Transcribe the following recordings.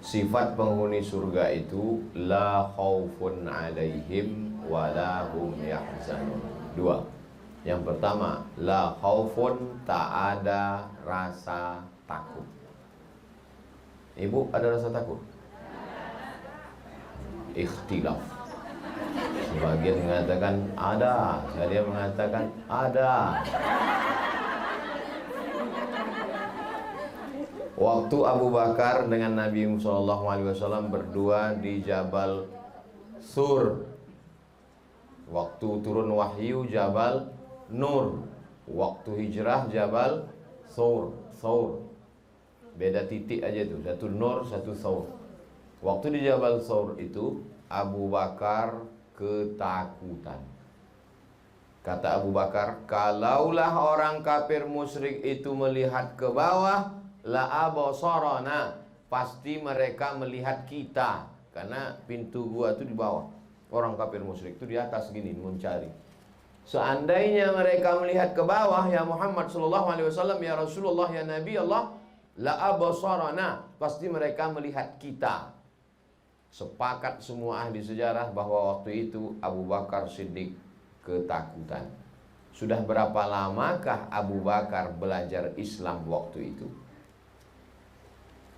sifat penghuni surga itu la khaufun alaihim wa la hum yahzanun. Dua. Yang pertama, la khaufun, tak ada rasa takut. Ibu, ada rasa takut? Ikhtilaf. Sebagian mengatakan ada, sebagian mengatakan ada. Waktu Abu Bakar dengan Nabi SAW berdua di Jabal Sur, waktu turun wahyu Jabal Nur, waktu hijrah Jabal Thawr. Beda titik aja tuh, satu Nur, satu Thawr. Waktu di Jabal Thawr itu Abu Bakar ketakutan. Kata Abu Bakar, kalaulah orang kafir musyrik itu melihat ke bawah, la abasarana, pasti mereka melihat kita, karena pintu gua itu di bawah. Orang kafir musyrik itu di atas gini mencari. Seandainya mereka melihat ke bawah, ya Muhammad sallallahu alaihi wasallam, ya Rasulullah, ya Nabi Allah, la abasarana, pasti mereka melihat kita. Sepakat semua ahli sejarah bahwa waktu itu Abu Bakar Siddiq ketakutan. Sudah berapa lamakah Abu Bakar belajar Islam waktu itu?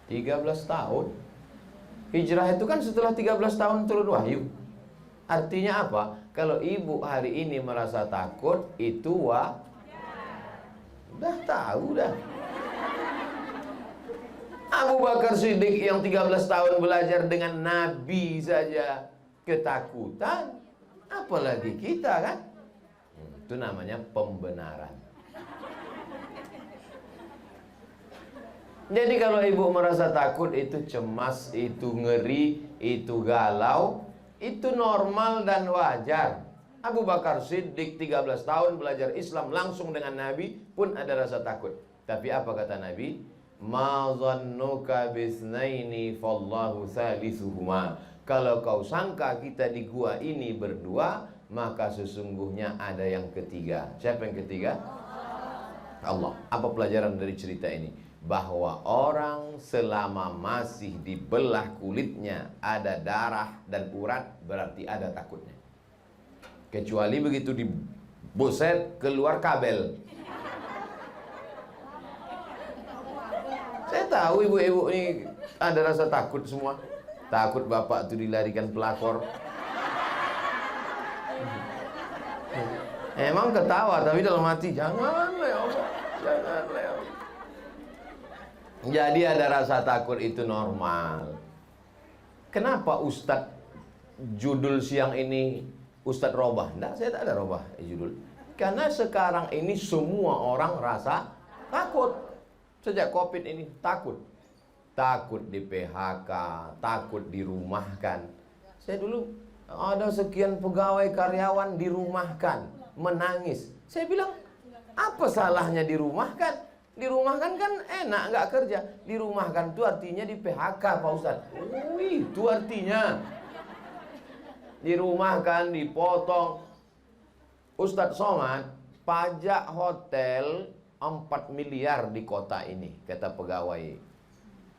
13 tahun. Hijrah itu kan setelah 13 tahun turun wahyu. Artinya apa? Kalau ibu hari ini merasa takut, itu udah tahu dah. Abu Bakar Siddiq yang 13 tahun belajar dengan Nabi saja ketakutan, apalagi kita kan? Itu namanya pembenaran. Jadi kalau ibu merasa takut, itu cemas, itu ngeri, itu galau, itu normal dan wajar. Abu Bakar Siddiq 13 tahun belajar Islam langsung dengan Nabi pun ada rasa takut. Tapi apa kata Nabi? Ma zannuka bisnaini fallahu salisuhuma. Kalau kau sangka kita di gua ini berdua, maka sesungguhnya ada yang ketiga. Siapa yang ketiga? Allah. Apa pelajaran dari cerita ini? Bahwa orang selama masih dibelah kulitnya, ada darah dan urat, berarti ada takutnya. Kecuali begitu dibuset keluar kabel. Saya tahu ibu-ibu ini ada rasa takut semua. Takut bapak itu dilarikan pelakor. Emang ketawa, tapi dalam hati janganlah ya Allah, janganlah ya Allah. Jadi ada rasa takut itu normal. Kenapa Ustadz judul siang ini Ustadz Robah? Enggak, saya tak ada robah judul. Karena sekarang ini semua orang rasa takut. Sejak Covid ini takut. Takut di PHK, takut dirumahkan. Saya dulu ada sekian pegawai karyawan dirumahkan, menangis. Saya bilang, apa salahnya dirumahkan? Dirumahkan kan enak, nggak kerja. Dirumahkan itu artinya di PHK, Pak Ustadz. Itu artinya dirumahkan, dipotong. Ustadz Somad, pajak hotel 4 miliar di kota ini, kata pegawai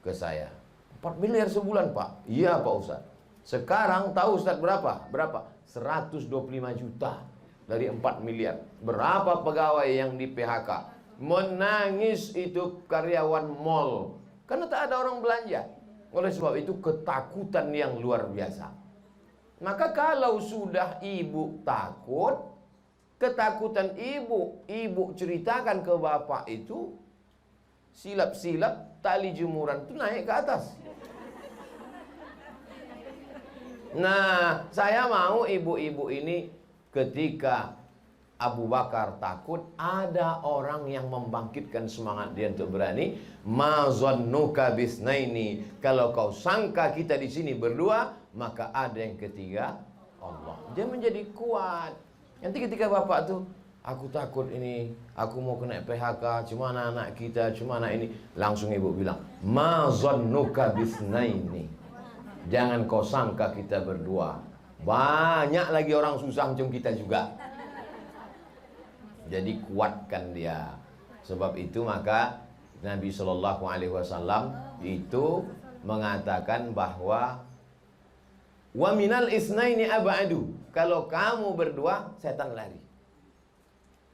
ke saya. 4 miliar sebulan, Pak. Iya, Pak Ustadz. Sekarang tahu Ustadz berapa? 125 juta dari 4 miliar. Berapa pegawai yang di PHK? Menangis itu karyawan mall, karena tak ada orang belanja. Oleh sebab itu ketakutan yang luar biasa. Maka kalau sudah ibu takut, ketakutan ibu ceritakan ke bapak itu, silap-silap tali jemuran itu naik ke atas. Nah, saya mau ibu-ibu ini ketika Abu Bakar takut, ada orang yang membangkitkan semangat dia untuk berani. Ma zannuka bisnaini, kalau kau sangka kita di sini berdua, maka ada yang ketiga, Allah. Dia menjadi kuat. Nanti ketika bapak tuh, aku takut ini, aku mau kena PHK, cuma anak kita, cuma anak ini, langsung ibu bilang, ma zannuka bisnaini, jangan kau sangka kita berdua, banyak lagi orang susah macam kita juga. Jadi kuatkan dia. Sebab itu maka Nabi SAW itu mengatakan bahwa wa minal isnaini ab'adu. Kalau kamu berdua, setan lari.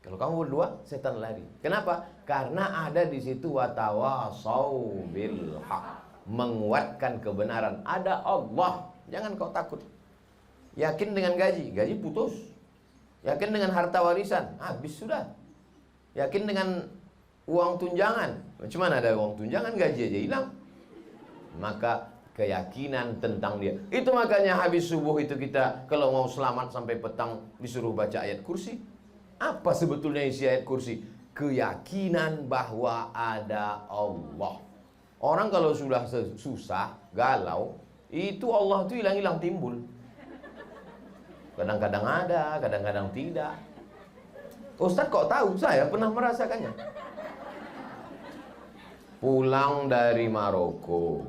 Kalau kamu berdua, setan lari. Kenapa? Karena ada di situ watawasau bil haq, menguatkan kebenaran. Ada Allah, jangan kau takut. Yakin dengan gaji, gaji putus. Yakin dengan harta warisan, habis sudah. Yakin dengan uang tunjangan, cuman ada uang tunjangan, gaji aja hilang. Maka keyakinan tentang dia. Itu makanya habis subuh itu kita kalau mau selamat sampai petang disuruh baca ayat kursi. Apa sebetulnya isi ayat kursi? Keyakinan bahwa ada Allah. Orang kalau sudah susah, galau, itu Allah itu hilang-hilang timbul. Kadang-kadang ada, kadang-kadang tidak. Ustadz kok tahu? Saya pernah merasakannya. Pulang dari Maroko,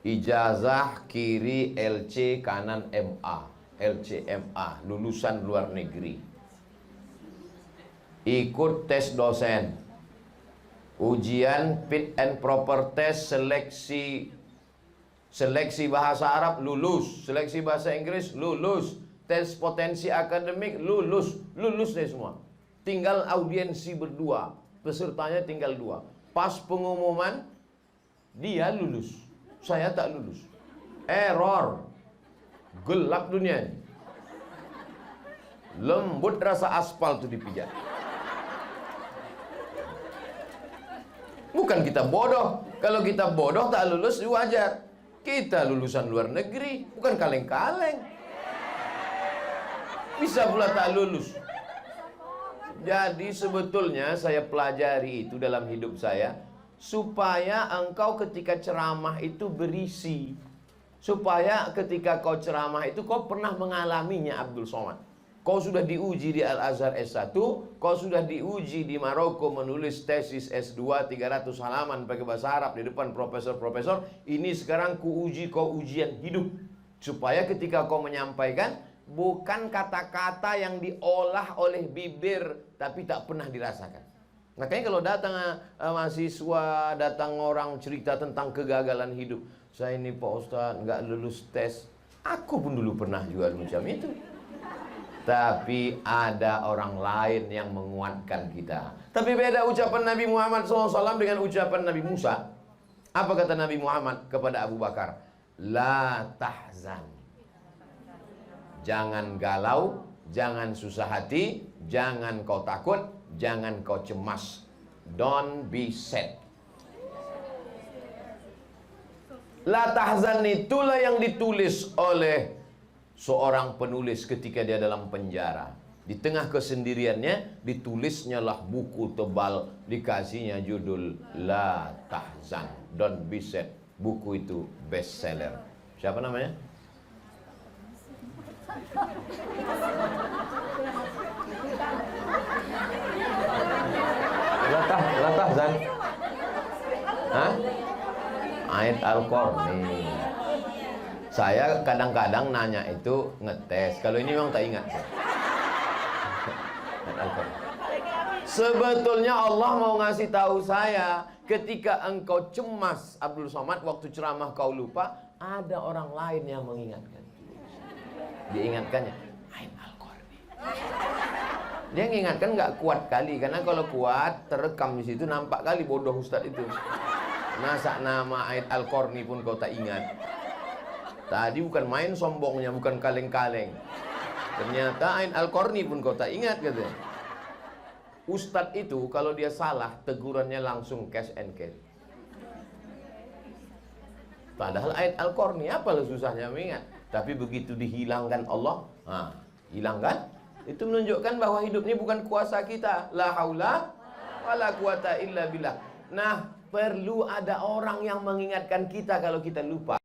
ijazah kiri LC, kanan MA, LCMA, lulusan luar negeri. Ikut tes dosen, ujian fit and proper test, seleksi bahasa Arab lulus, seleksi bahasa Inggris lulus, tes potensi akademik lulus deh semua. Tinggal audiensi berdua, pesertanya tinggal 2. Pas pengumuman, dia lulus, saya tak lulus. Error, gelap dunia ini. Lembut rasa aspal tuh dipijat. Bukan kita bodoh. Kalau kita bodoh tak lulus wajar. Kita lulusan luar negeri, bukan kaleng-kaleng. Bisa pula tak lulus. Jadi sebetulnya saya pelajari itu dalam hidup saya, supaya engkau ketika ceramah itu berisi. Supaya ketika kau ceramah itu kau pernah mengalaminya, Abdul Somad. Kau sudah diuji di Al-Azhar S1, kau sudah diuji di Maroko menulis tesis S2 300 halaman pakai bahasa Arab di depan profesor-profesor. Ini sekarang kuuji kau ujian hidup. Supaya ketika kau menyampaikan, bukan kata-kata yang diolah oleh bibir tapi tak pernah dirasakan. Makanya kalau datang mahasiswa, datang orang cerita tentang kegagalan hidup. Saya ini Pak Ustadz nggak lulus tes. Aku pun dulu pernah juga macam itu. Tapi ada orang lain yang menguatkan kita. Tapi beda ucapan Nabi Muhammad SAW dengan ucapan Nabi Musa. Apa kata Nabi Muhammad kepada Abu Bakar? La tahzan. Jangan galau, jangan susah hati, jangan kau takut, jangan kau cemas. Don't be sad. La tahzan itulah yang ditulis oleh seorang penulis ketika dia dalam penjara. Di tengah kesendiriannya ditulisnya lah buku tebal, dikasihnya judul La Tahzan, Don't Be Sad. Buku itu bestseller. Siapa namanya? La Tahzan. Hah? Ayat Al-Qarni. Saya kadang-kadang nanya itu ngetes. Kalau ini memang tak ingat. Sebetulnya Allah mau ngasih tahu saya, ketika engkau cemas Abdul Somad waktu ceramah kau lupa, ada orang lain yang mengingatkan. Diingatkannya ayat Al-Qarni. Dia mengingatkan nggak kuat kali, karena kalau kuat terekam di situ nampak kali bodoh Ustadz itu. Masa nama ayat Al-Qarni pun kau tak ingat. Tadi bukan main sombongnya, bukan kaleng-kaleng. Ternyata ayat Al-Qarni pun kau tak ingat katanya. Ustadz itu kalau dia salah, tegurannya langsung cash and carry. Padahal ayat Al-Qarni apa susahnya mengingat. Tapi begitu dihilangkan Allah, hilangkan. Itu menunjukkan bahwa hidup ini bukan kuasa kita. La haula wala quwata illa billah. Nah, perlu ada orang yang mengingatkan kita kalau kita lupa.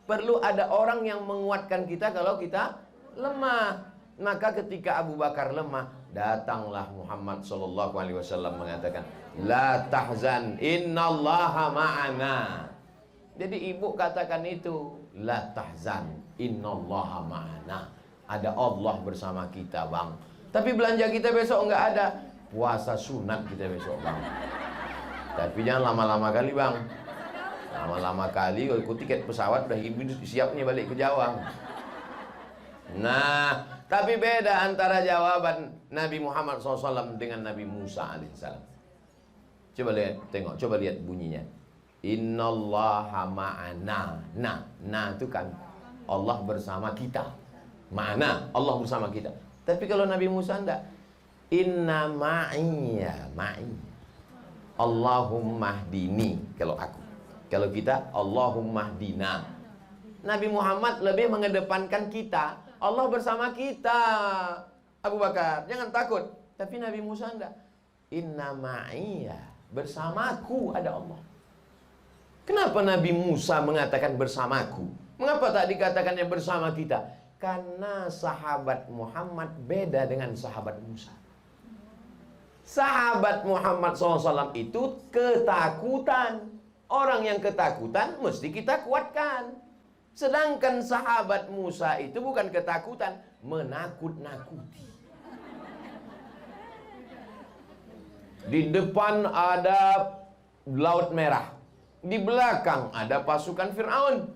Perlu ada orang yang menguatkan kita kalau kita lemah. Maka ketika Abu Bakar lemah, datanglah Muhammad SAW mengatakan, La tahzan, innallaha ma'ana. Jadi ibu katakan itu, La tahzan, innallaha ma'ana. Ada Allah bersama kita, bang. Tapi belanja kita besok enggak ada. Puasa sunat kita besok, bang. Tapi jangan lama-lama kali, bang. Lama-lama kali aku tiket pesawat udah ibu siap nih balik ke Jawa. Nah, tapi beda antara jawaban Nabi Muhammad SAW dengan Nabi Musa alaihissalam. Coba lihat, tengok, coba lihat bunyinya. Innallaha ma'ana. Nah itu kan Allah bersama kita. Ma'ana, Allah bersama kita. Tapi kalau Nabi Musa enggak. Inna ma'iyya, Allahumma hdini kalau aku. Kalau kita Allahumma hdina. Nabi Muhammad lebih mengedepankan kita. Allah bersama kita. Abu Bakar, jangan takut. Tapi Nabi Musa enggak. Inna ma'iyya, bersamaku ada Allah. Kenapa Nabi Musa mengatakan bersamaku? Mengapa tak dikatakannya bersama kita? Karena sahabat Muhammad beda dengan sahabat Musa. Sahabat Muhammad SAW itu ketakutan. Orang yang ketakutan mesti kita kuatkan. Sedangkan sahabat Musa itu bukan ketakutan, menakut-nakuti. Di depan ada Laut Merah, di belakang ada pasukan Fir'aun.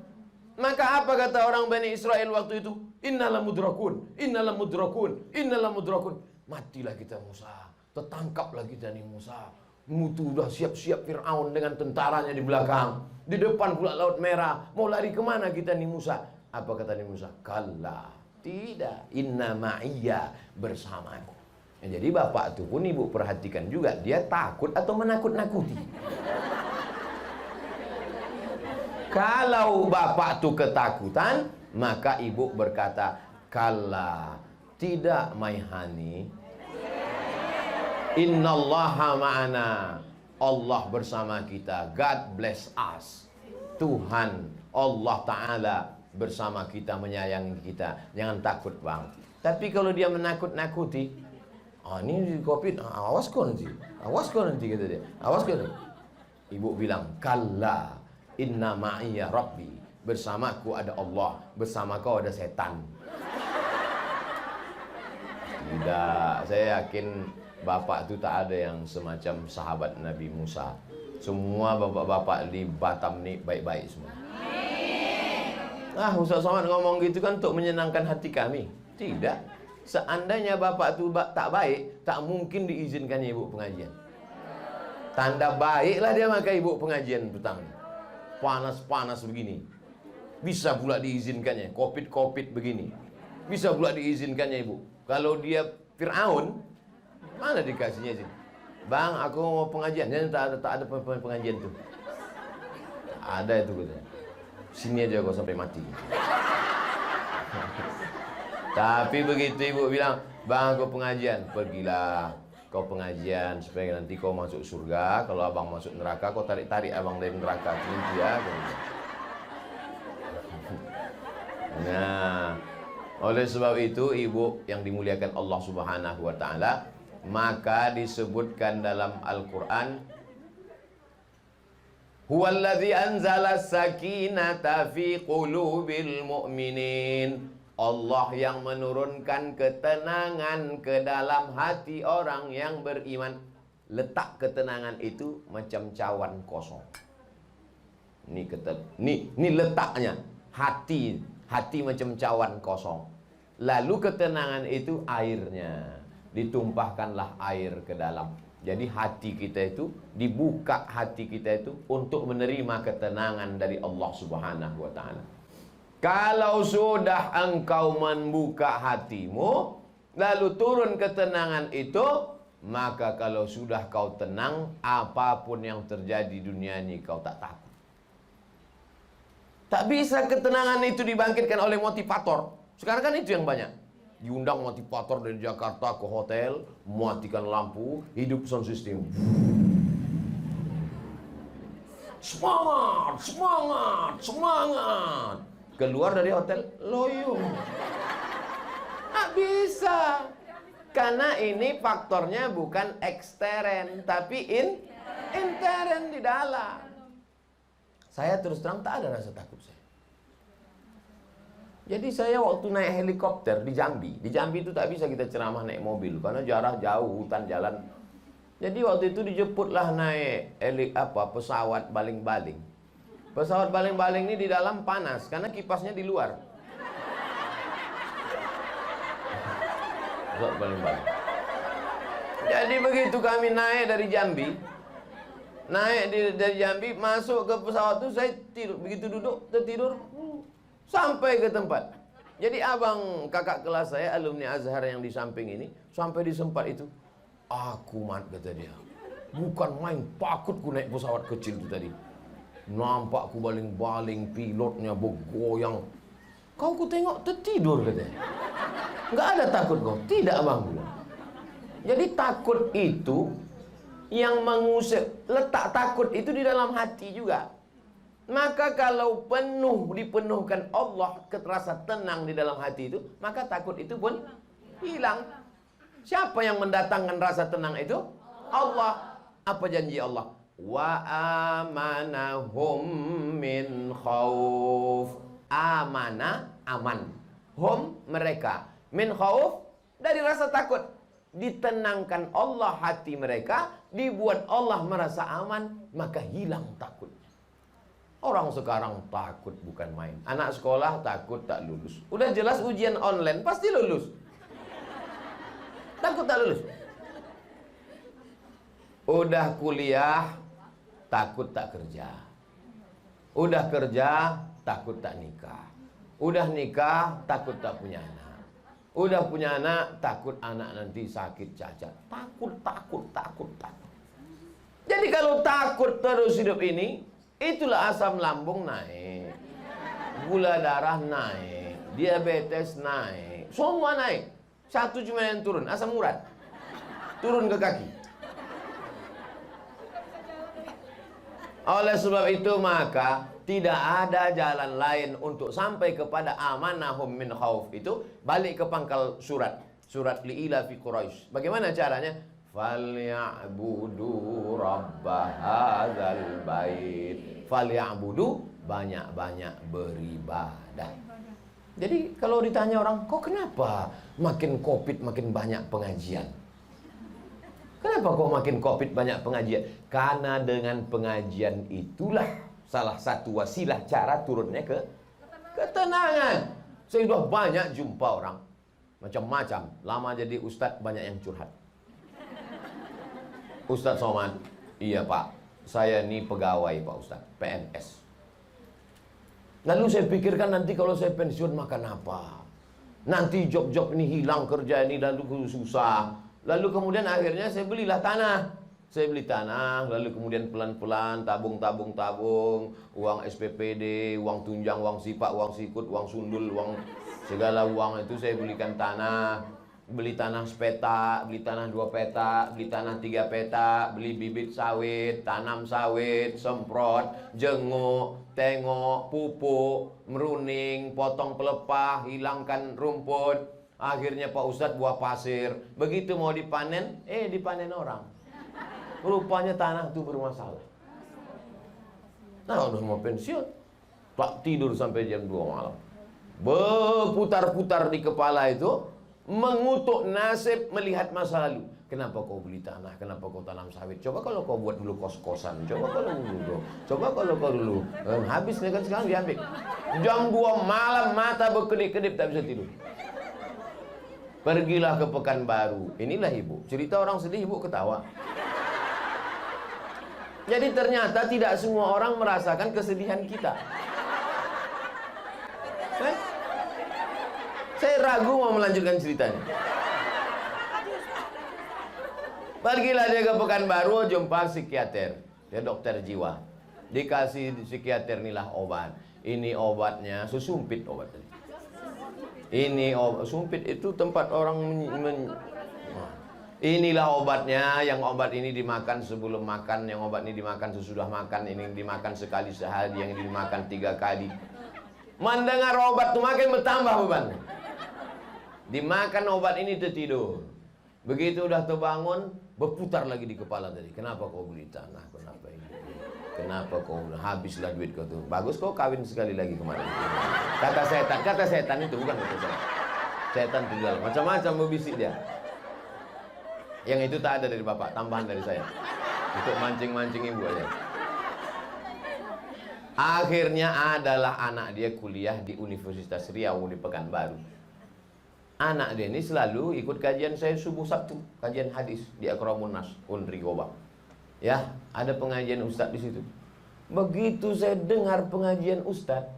Maka apa kata orang Bani Israel waktu itu? Innalam mudrakun, innalam mudrakun, innalam mudrakun. Matilah kita Musa, tertangkaplah kita nih Musa. Mutu udah siap-siap Fir'aun dengan tentaranya di belakang. Di depan pula Laut Merah. Mau lari kemana kita nih Musa? Apa kata nih Musa? Kalla, tidak. Inna ma'iyya, bersamaku. Jadi bapak itu pun ibu perhatikan juga. Dia takut atau menakut-nakuti? Kalau bapak itu ketakutan, maka ibu berkata, kalla, tidak my honey. Innallaha ma'ana. Allah bersama kita. God bless us. Tuhan Allah Ta'ala bersama kita, menyayangi kita. Jangan takut bang. Tapi kalau dia menakut-nakuti, ini COVID, awas kau nanti. Awas kau nanti, kata dia. Awas kau nanti. Ibu bilang, kalla inna ma'iyya rabbi. Bersamaku ada Allah. Bersama kau ada setan. Tidak, saya yakin bapak itu tak ada yang semacam sahabat Nabi Musa. Semua bapak-bapak di Batam ni baik-baik semua. Ustaz Somad ngomong gitu kan untuk menyenangkan hati kami. Tidak. Seandainya bapak itu tak baik, tak mungkin diizinkannya ibu pengajian. Tanda baiklah dia maka ibu pengajian petang. Panas-panas begini. Bisa pula diizinkannya. Covid begini. Bisa pula diizinkannya ibu. Kalau dia Fir'aun, mana dikasihnya sih? Bang, aku mau pengajian. Jangan tak ada pengajian tuh. Ada itu gitu. Sini aja kau sampai mati. Tapi begitu ibu bilang, bang aku pengajian. Pergilah kau pengajian supaya nanti kau masuk surga. Kalau abang masuk neraka, kau tarik-tarik abang dari neraka. Nanti ya. Nah, oleh sebab itu ibu yang dimuliakan Allah Subhanahu wa taala, maka disebutkan dalam Al-Qur'an, huwallazi anzala sakinata fi qulubil mu'minin. Allah yang menurunkan ketenangan ke dalam hati orang yang beriman. Letak ketenangan itu macam cawan kosong. Ini letaknya. Hati macam cawan kosong. Lalu ketenangan itu airnya. Ditumpahkanlah air ke dalam. Jadi hati kita itu, dibuka hati kita itu untuk menerima ketenangan dari Allah Subhanahu wa ta'ala. Kalau sudah engkau membuka hatimu, lalu turun ketenangan itu, maka kalau sudah kau tenang, apapun yang terjadi di dunia ini kau tak takut. Tak bisa ketenangan itu dibangkitkan oleh motivator. Sekarang kan itu yang banyak. Diundang motivator dari Jakarta ke hotel, mematikan lampu, hidup sound system. Semangat, semangat, semangat. Keluar dari hotel, loyo. Tak bisa. Karena ini faktornya bukan ekstern, tapi intern di dalam. Saya terus terang tak ada rasa takut saya. Jadi saya waktu naik helikopter di Jambi itu tak bisa kita ceramah naik mobil karena jarak jauh, hutan jalan. Jadi waktu itu dijemputlah naik pesawat baling-baling. Pesawat baling-baling ini di dalam panas karena kipasnya di luar. Pesawat baling-baling. Jadi begitu kami naik dari Jambi, dari Jambi masuk ke pesawat itu, saya tidur. Begitu duduk tertidur sampai ke tempat. Jadi abang kakak kelas saya, alumni Azhar yang di samping ini, sampai di tempat itu, aku mat, kata dia, bukan main takut ku naik pesawat kecil itu tadi. Nampak ku baling-baling, pilotnya bergoyang. Kau ku tengok tertidur, katanya. Enggak ada takut kau? Tidak bang. Jadi takut itu yang mengusir, letak takut itu di dalam hati juga. Maka kalau dipenuhkan Allah, rasa tenang di dalam hati itu, maka takut itu pun hilang. Siapa yang mendatangkan rasa tenang itu? Allah. Apa janji Allah? Wa amanahum min khauf. Amanah, aman. Hum, mereka. Min khauf, dari rasa takut. Ditenangkan Allah hati mereka, dibuat Allah merasa aman, maka hilang takut. Orang sekarang takut bukan main. Anak sekolah takut tak lulus. Udah jelas ujian online pasti lulus. Takut tak lulus. Udah kuliah takut tak kerja. Udah kerja takut tak nikah. Udah nikah takut tak punya anak. Udah punya anak takut anak nanti sakit cacat. Takut. Jadi kalau takut terus hidup ini, itulah asam lambung naik, gula darah naik, diabetes naik, semua naik. Satu cuma yang turun, asam urat. Turun ke kaki. Oleh sebab itu maka tidak ada jalan lain untuk sampai kepada amanahum min khauf itu, balik ke pangkal surat li'ila fi Quraisy. Bagaimana caranya? Falyabudu rabba hadzal bait. Falyabudu, banyak-banyak beribadah. Jadi kalau ditanya orang, kok kenapa makin Covid makin banyak pengajian? Kenapa kok makin Covid banyak pengajian? Karena dengan pengajian itulah salah satu wasilah cara turunnya ke ketenangan. Saya sudah banyak jumpa orang macam-macam. Lama jadi ustadz banyak yang curhat. Ustadz Somad, iya pak, saya ini pegawai pak ustadz, PNS. Lalu saya pikirkan nanti kalau saya pensiun makan apa? Nanti job-job ini hilang, kerja ini lalu susah. Lalu kemudian akhirnya saya belilah tanah. Saya beli tanah, lalu kemudian pelan-pelan tabung, uang SPPD, uang tunjang, uang sipak, uang sikut, uang sundul, uang segala uang itu saya belikan tanah. Beli tanah sepeta, beli tanah 2 peta, beli tanah 3 peta, beli bibit sawit, tanam sawit, semprot, jenguk, tengok, pupuk, meruning, potong pelepah, hilangkan rumput. Akhirnya Pak Ustadz buah pasir. Begitu mau dipanen, dipanen orang. Rupanya tanah itu bermasalah. Nah udah mau pensiun, tak tidur sampai jam 2 malam. Berputar-putar di kepala itu, mengutuk nasib, melihat masa lalu. Kenapa kau beli tanah? Kenapa kau tanam sawit? Coba kalau kau buat dulu kos-kosan. Coba kalau kau dulu. Habis kan sekarang diambil. Jam 2 malam mata berkedip-kedip tak bisa tidur. Pergilah ke Pekanbaru. Inilah ibu. Cerita orang sedih ibu ketawa. Jadi ternyata tidak semua orang merasakan kesedihan kita. Saya ragu mau melanjutkan ceritanya. Pergilah dia ke Pekanbaru, jumpa psikiater. Dia dokter jiwa. Dikasih psikiater inilah obat. Ini obatnya, sesumpit obat tadi. Ini obat, sumpit itu tempat orang inilah obatnya, yang obat ini dimakan sebelum makan, yang obat ini dimakan sesudah makan, ini dimakan sekali sehari, yang ini dimakan 3 kali. Mendengar obat itu makin bertambah beban. Dimakan obat ini tertidur. Begitu udah terbangun, berputar lagi di kepala tadi. Kenapa kau beli tanah? Kenapa ini? Kenapa kau habislah duit kau tuh? Bagus kau kawin sekali lagi kemarin. Kata setan itu bukan kata saya. Setan itu dalam macam-macam berbisik dia. Yang itu tak ada dari bapak, tambahan dari saya. Untuk mancing-mancing ibu aja. Akhirnya adalah anak dia kuliah di Universitas Riau di Pekanbaru. Anak dia ini selalu ikut kajian saya subuh Sabtu, kajian hadis di Akramun Nas, Unri Goba. Ya, ada pengajian ustadz di situ. Begitu saya dengar pengajian ustadz,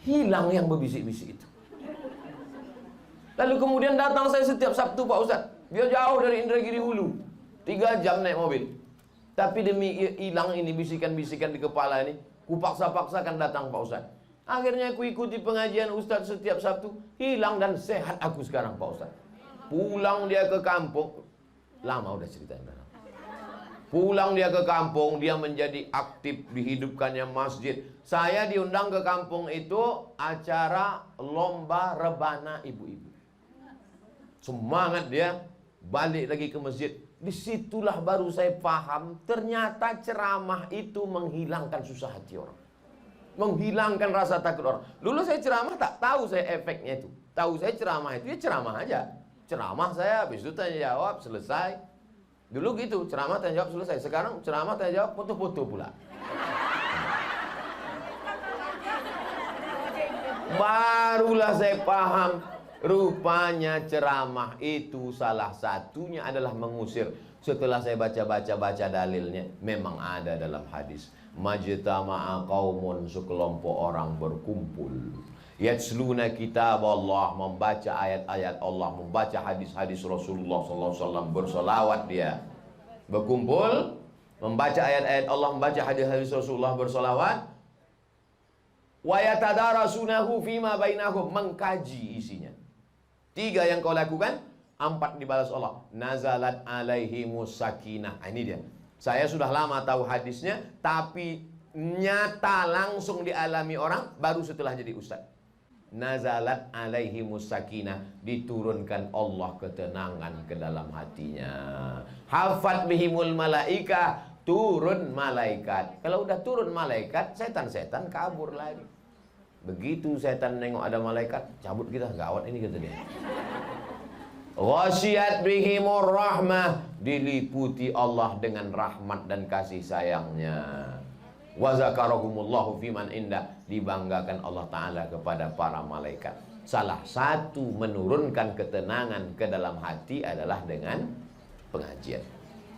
hilang yang berbisik-bisik itu. Lalu kemudian datang saya setiap Sabtu, Pak Ustadz. Dia jauh dari Indragiri Hulu, 3 jam naik mobil. Tapi demi hilang ini bisikan-bisikan di kepala ini, kupaksa-paksakan datang Pak Ustadz. Akhirnya aku ikuti pengajian Ustadz setiap Sabtu, hilang dan sehat aku sekarang Pak Ustadz. Pulang dia ke kampung, lama udah ceritanya. Pulang dia ke kampung, dia menjadi aktif, dihidupkannya masjid. Saya diundang ke kampung itu acara lomba rebana ibu-ibu. Semangat dia, balik lagi ke masjid. Disitulah baru saya paham, ternyata ceramah itu menghilangkan susah hati orang, menghilangkan rasa takut orang. Dulu saya ceramah tak tahu saya efeknya itu. Tahu saya ceramah itu ya ceramah aja. Ceramah saya, habis itu tanya jawab, selesai. Dulu gitu, ceramah tanya jawab selesai. Sekarang ceramah tanya jawab, foto-foto pula. Barulah saya paham, rupanya ceramah itu salah satunya adalah mengusir. Setelah saya baca dalilnya, memang ada dalam hadis. Majtama'a qaumun, sekelompok orang berkumpul. Yatsluna kitab Allah, membaca ayat-ayat Allah, membaca hadis-hadis Rasulullah SAW, bersolawat dia. Berkumpul, membaca ayat-ayat Allah, membaca hadis-hadis Rasulullah, bersolawat. Wa yatadarasunahu fima bainahum, mengkaji isinya. 3 yang kau lakukan, 4 dibalas Allah. Nazalat alaihimus sakinah. Ini dia. Saya sudah lama tahu hadisnya, tapi nyata langsung dialami orang baru setelah jadi ustaz. Nazalat alaihimus sakinah, diturunkan Allah ketenangan ke dalam hatinya. Hafat bihimul malaika, turun malaikat. Kalau udah turun malaikat, setan-setan kabur lagi. Begitu setan nengok ada malaikat, cabut kita, gawat ini kata dia. Ghasyiyat bihimur rahmah, diliputi Allah dengan rahmat dan kasih sayangnya. Wa zakarahumullahu fiman indah, dibanggakan Allah Ta'ala kepada para malaikat. Salah satu menurunkan ketenangan ke dalam hati adalah dengan pengajian.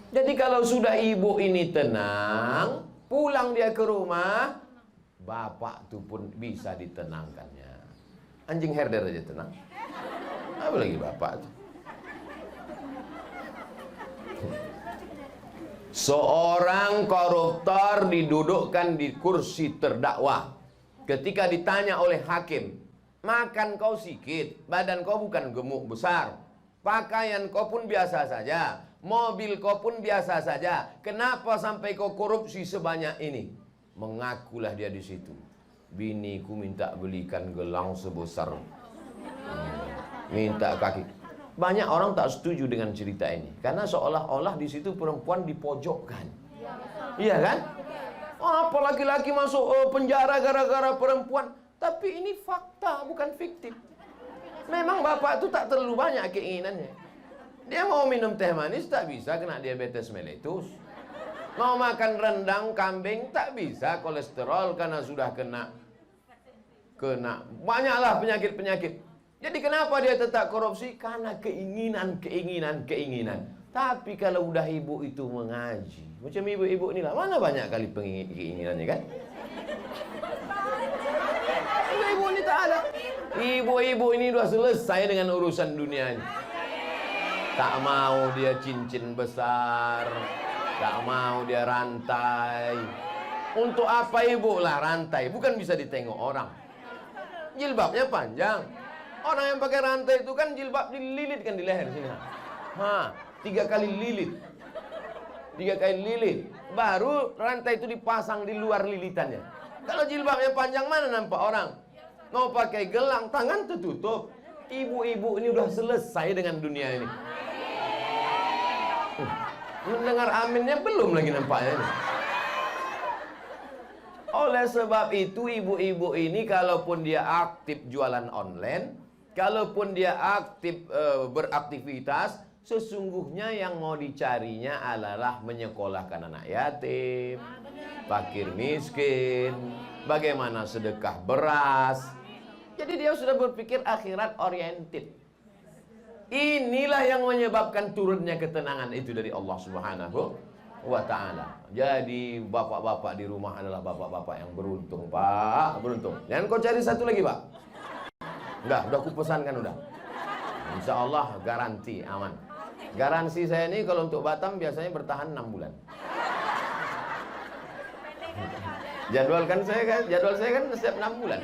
Jadi kalau sudah ibu ini tenang, pulang dia ke rumah, bapak itu pun bisa ditenangkannya. Anjing herder aja tenang, apalagi bapak itu. Seorang koruptor didudukkan di kursi terdakwa. Ketika ditanya oleh hakim, makan kau sikit, badan kau bukan gemuk besar, pakaian kau pun biasa saja, mobil kau pun biasa saja, kenapa sampai kau korupsi sebanyak ini? Mengakulah dia di situ. Biniku minta belikan gelang sebesar, minta kaki. Banyak orang tak setuju dengan cerita ini, karena seolah-olah di situ perempuan dipojokkan. Iya kan? Oh, apa laki-laki masuk penjara gara-gara perempuan? Tapi ini fakta, bukan fiktif. Memang bapak itu tak terlalu banyak keinginannya. Dia mau minum teh manis tak bisa, kena diabetes meletus. Mau makan rendang kambing tak bisa, kolesterol karena sudah kena banyaklah penyakit-penyakit. Jadi kenapa dia tetap korupsi? Karena keinginan. Tapi kalau udah ibu itu mengaji, macam ibu-ibu inilah, mana banyak kali keinginannya kan? Ibu-ibu ini tak ada. Ibu-ibu ini sudah selesai dengan urusan dunia ini. Tak mau dia cincin besar, tak mau dia rantai. Untuk apa ibu lah rantai? Bukan bisa ditengok orang. Jilbabnya panjang. Orang yang pakai rantai itu kan jilbab dililitkan di leher sini. 3 kali lilit. 3 kali lilit. Baru rantai itu dipasang di luar lilitannya. Kalau jilbabnya panjang mana nampak orang? Mau pakai gelang, tangan tertutup. Ibu-ibu ini udah selesai dengan dunia ini. Mendengar aminnya belum lagi nampaknya ini. Oleh sebab itu ibu-ibu ini kalaupun dia aktif jualan online, kalaupun dia aktif beraktivitas, Sesungguhnya yang mau dicarinya adalah menyekolahkan anak yatim, fakir miskin, bagaimana sedekah beras. Jadi dia sudah berpikir akhirat oriented. Inilah yang menyebabkan turunnya ketenangan itu dari Allah Subhanahu wa ta'ala. Jadi bapak-bapak di rumah adalah bapak-bapak yang beruntung, Pak. Beruntung. Dan kau cari satu lagi, Pak. Udah aku pesankan udah. Insya Allah garansi aman. Garansi saya ini kalau untuk Batam biasanya bertahan 6 bulan. Jadwal saya kan setiap 6 bulan.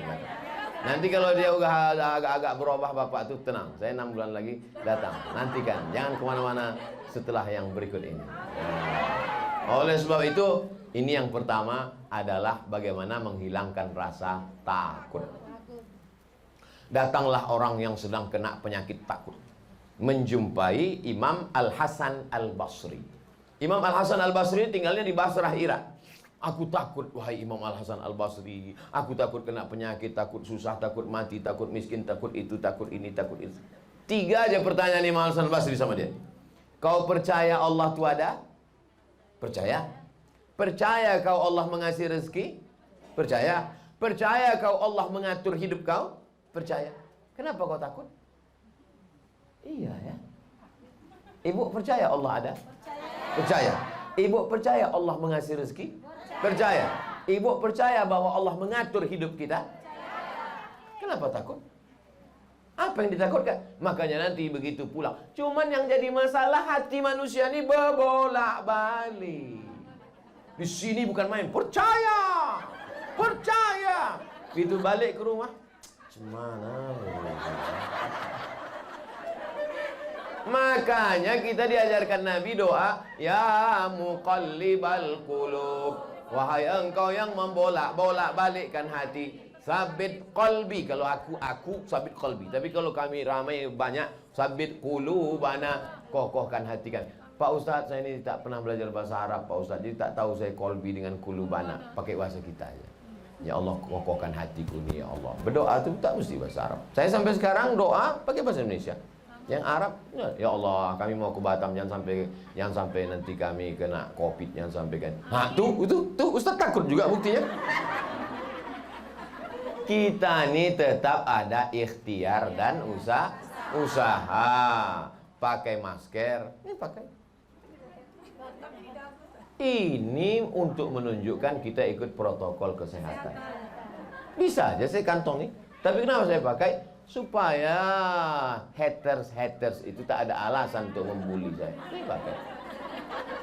Nanti kalau dia udah agak-agak berubah bapak tuh tenang, saya 6 bulan lagi datang. Nantikan, jangan kemana-mana setelah yang berikut ini. Oleh sebab itu, ini yang pertama adalah bagaimana menghilangkan rasa takut. Datanglah orang yang sedang kena penyakit takut, menjumpai Imam Al-Hasan Al-Basri. Imam Al-Hasan Al-Basri tinggalnya di Basrah, Irak. Aku takut, wahai Imam Al-Hasan Al-Basri. Aku takut kena penyakit, takut susah, takut mati, takut miskin, takut itu, takut ini, takut itu. 3 aja pertanyaan Imam Al-Hasan Al-Basri sama dia. Kau percaya Allah itu ada? Percaya. Percaya kau Allah mengasih rezeki? Percaya. Percaya kau Allah mengatur hidup kau? Percaya. Kenapa kau takut? Iya ya. Ibu percaya Allah ada? Percaya. Ibu percaya Allah mengasih rezeki? Percaya. Ibu percaya bahwa Allah mengatur hidup kita? Kenapa takut? Apa yang ditakutkan? Makanya nanti begitu pulang. Cuman yang jadi masalah hati manusia ini berbolak-balik. Di sini bukan main. Percaya. Percaya. Begitu balik ke rumah. Gimana? Makanya kita diajarkan Nabi doa, ya muqallibal qulub. Wahai engkau yang membolak-balikkan hati, sabit qalbi. Kalau aku sabit qalbi. Tapi kalau kami ramai banyak, sabit qulubana, kokohkan hati kami. Pak Ustadz, saya ini tak pernah belajar bahasa Arab, Pak Ustadz. Jadi tak tahu saya qalbi dengan qulubana. Pakai bahasa kita aja. Ya Allah, kokohkan hatiku nih ya Allah. Berdoa itu tak mesti bahasa Arab. Saya sampai sekarang doa pakai bahasa Indonesia. Yang Arab, ya Allah, kami mau ke Batam, jangan sampai nanti kami kena COVID, jangan sampai kan. Nah, tuh Ustaz takut juga buktinya. Kita ini tetap ada ikhtiar dan usaha. Pakai masker, ini pakai. Ini untuk menunjukkan kita ikut protokol kesehatan. Bisa aja saya kantongi, tapi kenapa saya pakai? Supaya haters itu tak ada alasan untuk membuli saya. Ini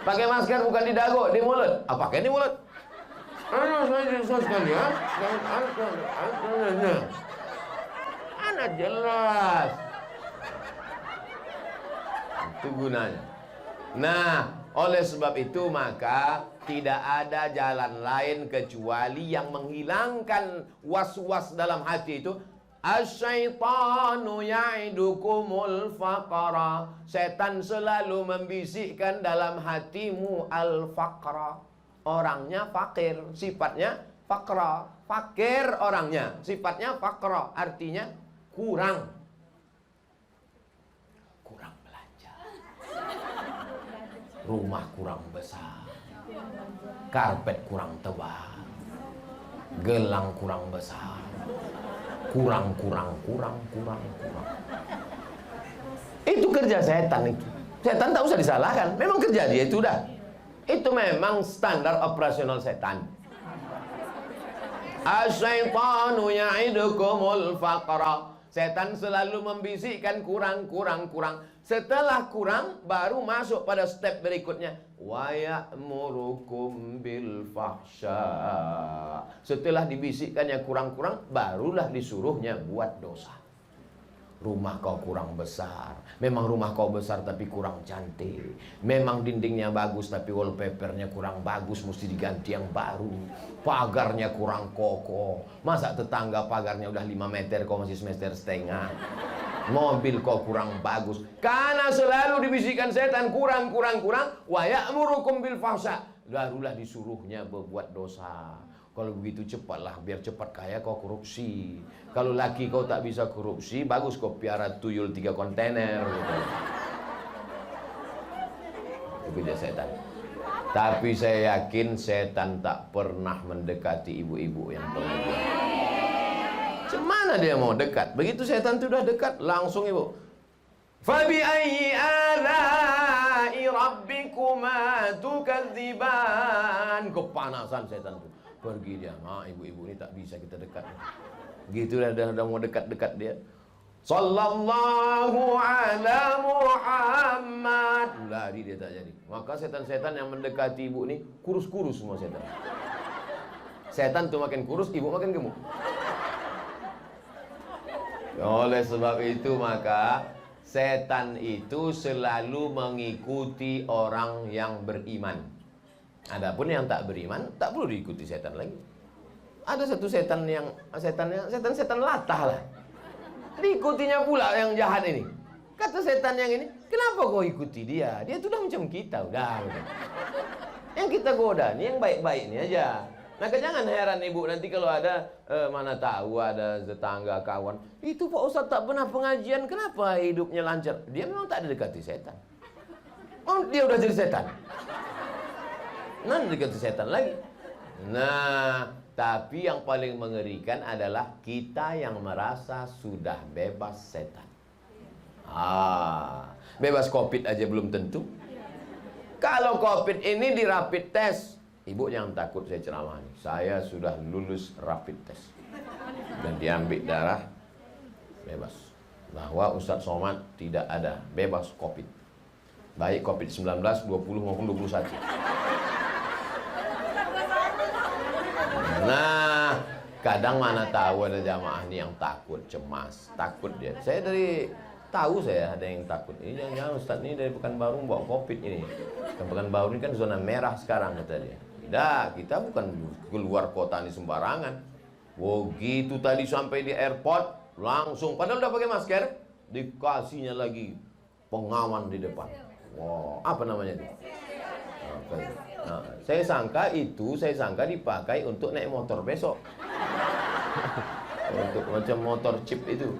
pakai masker bukan di dagu, di mulut. Pakai di mulut. Anak jelas. Itu gunanya. Nah, oleh sebab itu maka tidak ada jalan lain kecuali yang menghilangkan was-was dalam hati itu. Asyaitanu ya'idukumul faqara. Setan selalu membisikkan dalam hatimu al-faqra. Orangnya fakir, sifatnya faqra. Fakir orangnya, sifatnya faqra. Artinya kurang belanja. Rumah kurang besar, karpet kurang tebal, gelang kurang besar, kurang. Itu kerja setan itu. Setan tak usah disalahkan. Memang kerja dia itu dah. Itu memang standar operasional setan. Asyaitanu ya'idukumul faqra. Setan selalu membisikkan kurang. Setelah kurang baru masuk pada step berikutnya. Wa ya'murukum bil fahsya. Setelah dibisikkannya kurang, barulah disuruhnya buat dosa. Rumah kau kurang besar. Memang rumah kau besar tapi kurang cantik. Memang dindingnya bagus tapi wallpapernya kurang bagus, mesti diganti yang baru. Pagarnya kurang kokoh. Masa tetangga pagarnya udah 5 meter kau masih semeter setengah. Mobil kau kurang bagus. Karena selalu dibisikkan setan kurang. Wa ya'murukum bil fahsya. Barulah disuruhnya berbuat dosa. Kalau begitu cepatlah, biar cepat kaya kau korupsi. Kalau laki kau tak bisa korupsi, bagus kau piara tuyul 3 kontainer gitu. Dikejar setan. Tapi saya yakin setan tak pernah mendekati ibu-ibu yang pengajian. Cemana dia mau dekat? Begitu setan itu udah dekat, langsung ibu. Fabi ayyi alai rabbikuma tukadziban. Kepanasan setan itu. Pergi dia. Ibu-ibu ini tak bisa kita dekat. Gitu dah mau dekat-dekat dia. Sallallahu ala Muhammad. Lari dia tak jadi. Maka setan-setan yang mendekati ibu ni kurus-kurus semua setan. Setan tu makin kurus, ibu makin gemuk. Oleh sebab itu maka setan itu selalu mengikuti orang yang beriman. Adapun yang tak beriman tak perlu diikuti setan lagi. Ada satu setan latah lah. Diikutinya pula yang jahat ini. Kata setan yang ini, kenapa kau ikuti dia? Dia tuh udah macam kita, udah. Yang kita goda nih yang baik-baik ini aja. Maka jangan heran ibu nanti kalau ada mana tahu ada tetangga kawan, itu Pak Ustadz tak pernah pengajian, kenapa hidupnya lancar? Dia memang tak didekati setan. Oh, dia udah jadi setan. Nah, didekati setan lagi. Nah, tapi yang paling mengerikan adalah kita yang merasa sudah bebas setan. Bebas COVID aja belum tentu. Kalau COVID ini di rapid test, ibu jangan takut saya ceramah ini. Saya sudah lulus rapid test dan diambil darah bebas. Bahwa Ustadz Somad tidak ada bebas COVID. Baik COVID-19, 20 maupun 21. Nah, kadang mana tahu ada jamaah nih yang takut, cemas, takut dia. Saya ada yang takut. Ini jangan-jangan Ustadz ini dari Pekanbaru bawa COVID ini. Pekanbaru ini kan zona merah sekarang kata dia. Tidak, kita bukan keluar kota ini sembarangan. Begitu tadi sampai di airport, langsung padahal udah pakai masker, dikasihnya lagi pengaman di depan. Wow, apa namanya itu? Nah, saya sangka dipakai untuk naik motor besok. Untuk macam motor chip itu.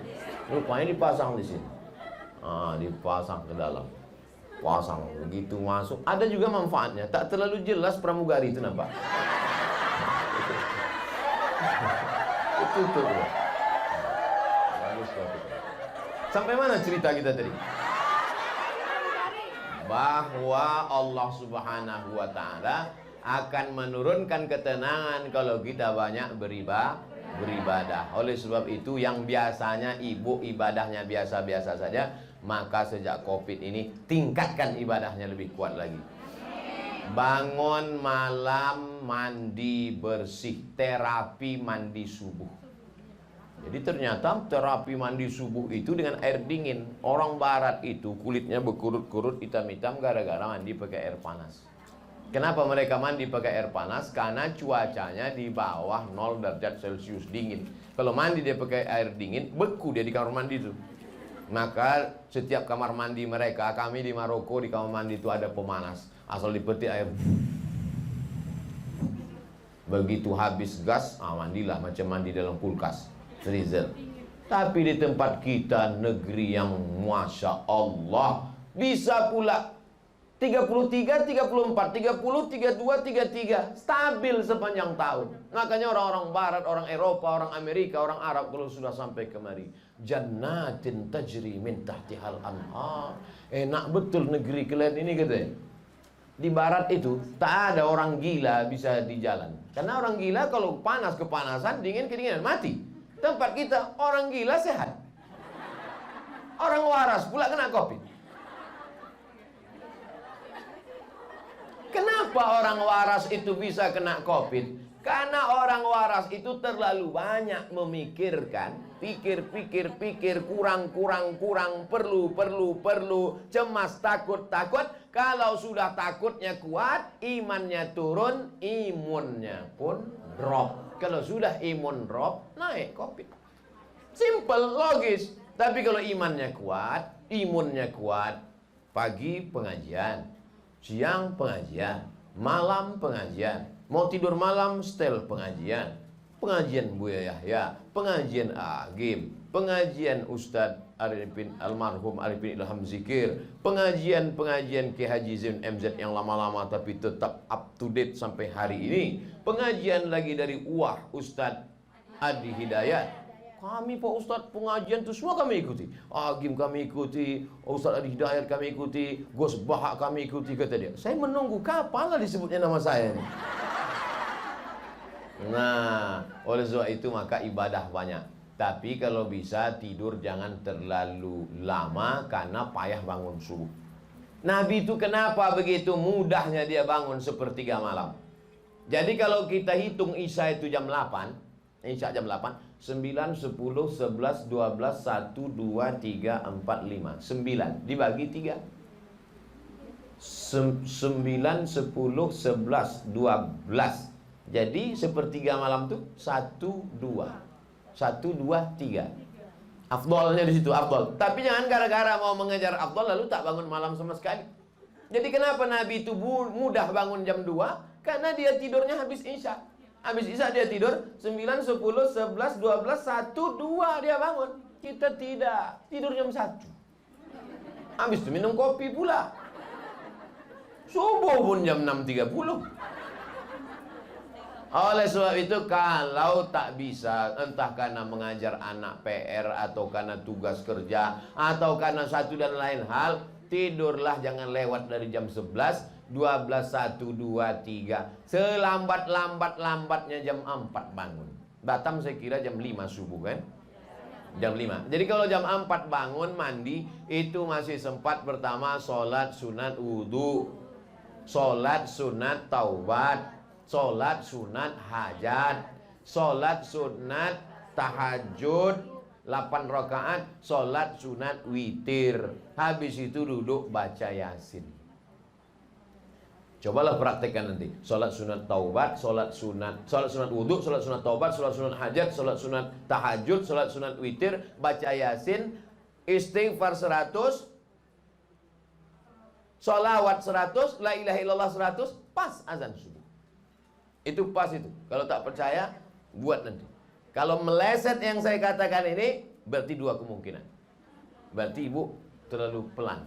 Rupanya dipasang di sini. Dipasang ke dalam. Pasang begitu masuk. Ada juga manfaatnya. Tak terlalu jelas pramugari itu nampak. Itu. Sampai mana cerita kita tadi? Bahwa Allah Subhanahu wa ta'ala akan menurunkan ketenangan kalau kita banyak beribadah. Oleh sebab itu yang biasanya ibu ibadahnya biasa-biasa saja, maka sejak COVID ini tingkatkan ibadahnya lebih kuat lagi. Bangun malam mandi bersih, terapi mandi subuh. Jadi ternyata terapi mandi subuh itu dengan air dingin. Orang barat itu kulitnya berkurut-kurut hitam-hitam gara-gara mandi pakai air panas. Kenapa mereka mandi pakai air panas? Karena cuacanya di bawah 0 derajat Celcius dingin. Kalau mandi dia pakai air dingin, beku dia di kamar mandi itu. Maka setiap kamar mandi mereka, kami di Maroko di kamar mandi itu ada pemanas. Asal dipetik air. Begitu habis gas, mandilah macam mandi dalam kulkas. Freezer. Tapi di tempat kita negeri yang Masya Allah bisa pula 33, 34, 30, 32, 33 stabil sepanjang tahun. Makanya orang-orang barat, orang Eropa, orang Amerika, orang Arab kalau sudah sampai kemari, jannatin tajri min tahtihal anhar. Enak betul negeri kalian ini katanya. Di barat itu tak ada orang gila bisa di jalan. Karena orang gila kalau panas kepanasan, dingin kedinginan mati. Tempat kita orang gila sehat. Orang waras pula kena COVID. Kenapa orang waras itu bisa kena COVID? Karena orang waras itu terlalu banyak memikirkan, pikir, kurang, perlu, cemas, takut. Kalau sudah takutnya kuat, imannya turun, imunnya pun drop. Kalau sudah imun drop, naik COVID. Simple, logis. Tapi kalau imannya kuat, imunnya kuat, pagi pengajian, siang pengajian, malam pengajian, mau tidur malam setel pengajian, pengajian Buya Yahya, pengajian Agim, pengajian Ustadz Arifin almarhum Arifin Ilham Zikir, pengajian-pengajian Ki Haji Zain MZ yang lama-lama tapi tetap up to date sampai hari ini, pengajian lagi dari Ustadz Adi Hidayat. Kami Pak Ustadz pengajian itu semua kami ikuti. Agim kami ikuti, Ustadz Adi Hidayat kami ikuti, Gus Bahak kami ikuti, kata dia. Saya menunggu kapan lah disebutnya nama saya nih. Nah, oleh sebab itu maka ibadah banyak. Tapi kalau bisa tidur jangan terlalu lama karena payah bangun subuh. Nabi itu kenapa begitu mudahnya dia bangun sepertiga malam? Jadi kalau kita hitung Isya itu jam 8, Isya jam 8, 9, 10, 11, 12, 1, 2, 3, 4, 5 9 dibagi 3 9, 10, 11, 12. Jadi sepertiga malam tuh 1, 2 1, 2, 3. Afdolnya di situ, afdol. Tapi jangan gara-gara mau mengejar afdol lalu tak bangun malam sama sekali. Jadi kenapa Nabi itu mudah bangun jam 2? Karena dia tidurnya habis Isya. Habis Isya dia tidur 9, 10, 11, 12, 1, 2 dia bangun. Kita tidak, tidur jam 1. Habis itu minum kopi pula. Subuh pun jam 6.30. Oleh sebab itu kalau tak bisa, entah karena mengajar anak PR atau karena tugas kerja atau karena satu dan lain hal, tidurlah jangan lewat dari jam 11, 12, 1, 2, 3. Selambat-lambatnya jam 4 bangun. Batam saya kira jam 5 subuh kan? Jam 5. Jadi kalau jam 4 bangun mandi, itu masih sempat pertama sholat sunat wudhu, sholat sunat taubat, sholat sunat hajat, sholat sunat tahajud 8 rakaat, sholat sunat witir. Habis itu duduk baca Yasin. Cobalah praktekkan nanti. Sholat sunat taubat, sholat sunat wudhu, sholat sunat taubat, sholat sunat hajat, sholat sunat tahajud, sholat sunat witir, baca Yasin, istighfar 100, sholawat 100, la ilaha illallah 100, pas azan subuh. Itu pas itu. Kalau tak percaya, buat nanti. Kalau meleset yang saya katakan ini, berarti 2 kemungkinan. Berarti ibu terlalu pelan.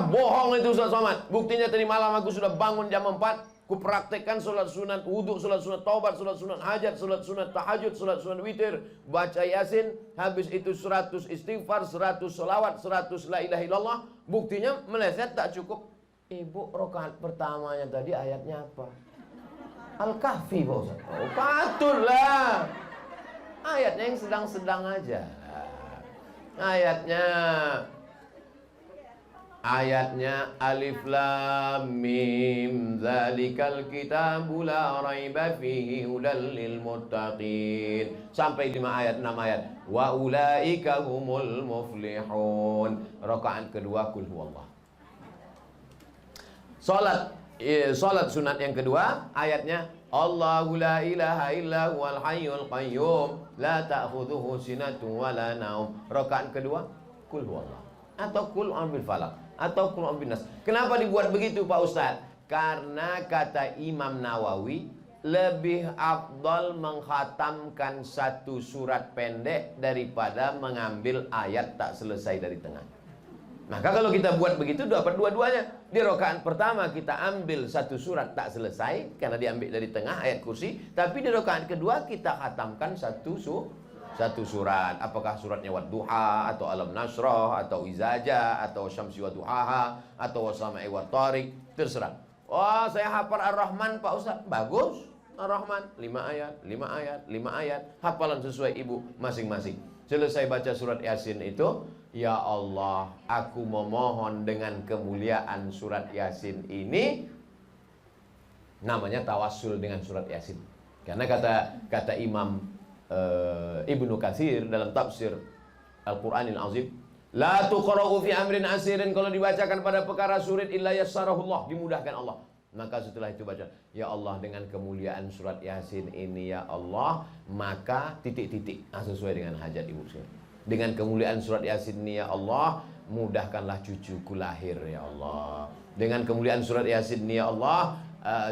Bohong itu Ustaz Somad. Buktinya tadi malam aku sudah bangun jam 4, ku praktekkan sholat sunat wudhu, sholat sunat taubat, sholat sunat hajat, sholat sunat tahajud, sholat sunat witir, baca Yasin, habis itu 100 istighfar, 100 sholawat, 100 la ilaha illallah. Buktinya meleset tak cukup. Ibu rakaat pertamanya tadi ayatnya apa? Al-Kahfi Pak Ustaz. Oh, patutlah. Ayatnya yang sedang-sedang aja. Ayatnya alif lam mim zalikal kitabu la raiba fihi hudal lil muttaqin. Sampai 5 ayat, 6 ayat. Wa ulaika humul muflihun. Rakaat kedua kul huwallah. Salat sunat yang kedua ayatnya Allahu la ilaha illa huwal hayyul qayyum la ta'khudhuhu sinatun wa la naum. Rakaat kedua kul huwallah atau kul a'udzu bil falaq atau kul a'udzu bin nas. Kenapa dibuat begitu Pak Ustaz? Karena kata Imam Nawawi lebih afdal mengkhatamkan satu surat pendek daripada mengambil ayat tak selesai dari tengah. Maka kalau kita buat begitu dapat dua-duanya. Di rakaat pertama kita ambil satu surat tak selesai karena diambil dari tengah ayat kursi, tapi di rakaat kedua kita khatamkan satu surat. Apakah suratnya Wadduha atau Alam Nasrah atau Izaja atau Syamsi wa Duhaha atau Wasama'i wa Tariq, terserah. Oh, saya hafal Ar-Rahman Pak Ustaz. Bagus. Ar-Rahman 5 ayat, 5 ayat, 5 ayat. Hafalan sesuai ibu masing-masing. Selesai baca surat Yasin itu, ya Allah, aku memohon dengan kemuliaan surat Yasin ini, namanya tawassul dengan surat Yasin. Karena kata Imam Ibnu Katsir dalam tafsir Al-Qur'anil Azim, la tuqra'u fi amrin asirin, kalau dibacakan pada perkara sulit illa yassarahullah, dimudahkan Allah. Maka setelah itu baca, ya Allah dengan kemuliaan surat Yasin ini ya Allah, maka titik-titik sesuai dengan hajat ibu sekalian. Dengan kemuliaan surat Yasin ini ya Allah, mudahkanlah cucuku lahir ya Allah. Dengan kemuliaan surat Yasin ini ya Allah,